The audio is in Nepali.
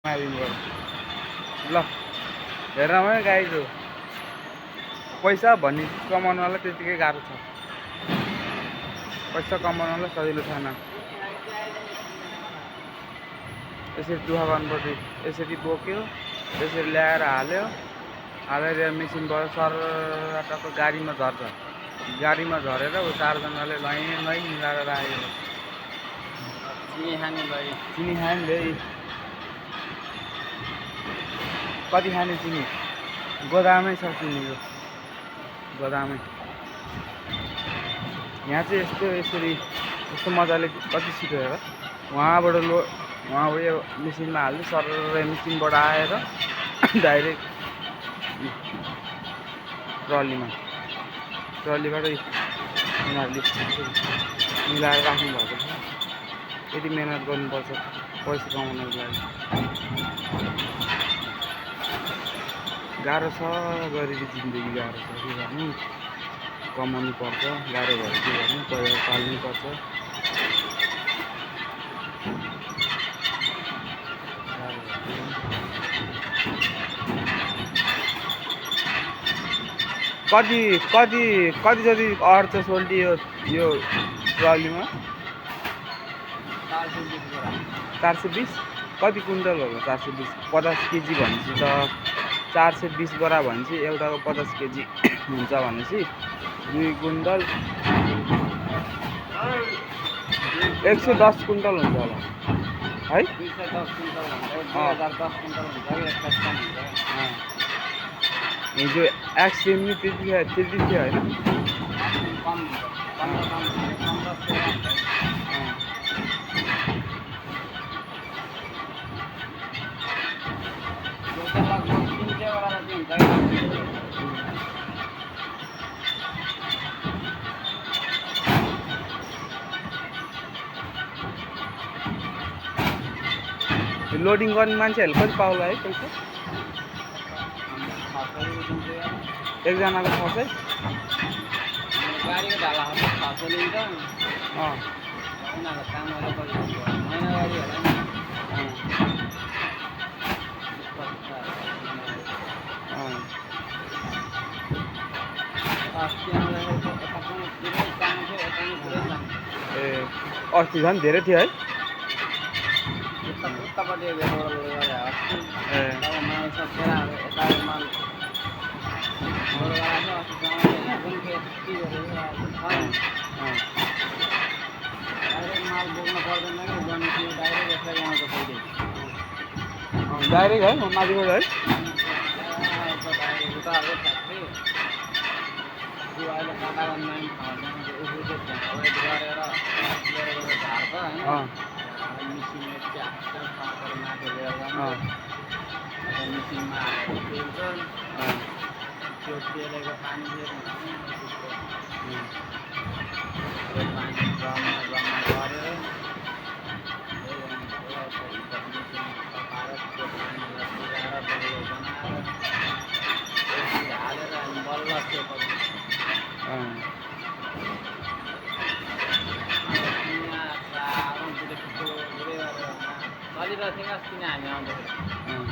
ल हेर्नमा गाईको पैसा भन्ने कमाउनलाई त्यतिकै गाह्रो छ। पैसा कमाउनलाई सजिलो छैन। यसरी दुःख गर्नुपर्छ। यसरी बोक्यो, यसरी ल्याएर हालेर मेसिनबाट सरटक्क गाडीमा झर्छ। गाडीमा झरेर ऊ चारजनाले लै मिलाएर राखेको। चिनी खाने ल्याइ कति खाने चिनी गोदामै छ। चिनीको गोदामै। यहाँ चाहिँ यस्तो मजाले कति छिटो हेर। वहाँबाट यो मेसिनमा हाल्दै सर मेसिनबाट आएर डाइरेक्ट ट्रलीबाट उनीहरूले मिलाएर राख्नु भएको छ। यति मेहनत गर्नुपर्छ पैसा कमाउनको लागि। गाह्रो छ, गरिबी जिन्दगी गाह्रो छ। के गर्नु, कमाउनु पर्छ। गाह्रो भएर के गर्नु, परिवार पाल्नु पर्छ। कति जति अट्छ सोल्टी यो ट्रलीमा? 420। कति कुन्टल होला 420? 50 केजी भनेपछि त 420 बोरा भनेपछि एउटाको 50 केजी हुन्छ भनेपछि 2 कुन्टल 110 कुन्टल हुन्छ होला है। 210 कुन्टल हुन्छ, 2010 कुन्टल हुन्छ, 21 हुन्छ। हिजो एक्सट्रिम नि त्यति थियो होइन? लोडिङ गर्ने मान्छेहरूले कति पाउला है पैसा? एकजनाको 600। गाडीको ढाला 600 लिन्छ। उनीहरूको काम गरेर कति महिनावारी होला नि। ए अस्ति झन् धेरै थियो है? उत्तापट्टि डाइरेक्ट है माथिबाट है? चलिरहेको थियो अस्ति नै हामी आउँदाखेरि।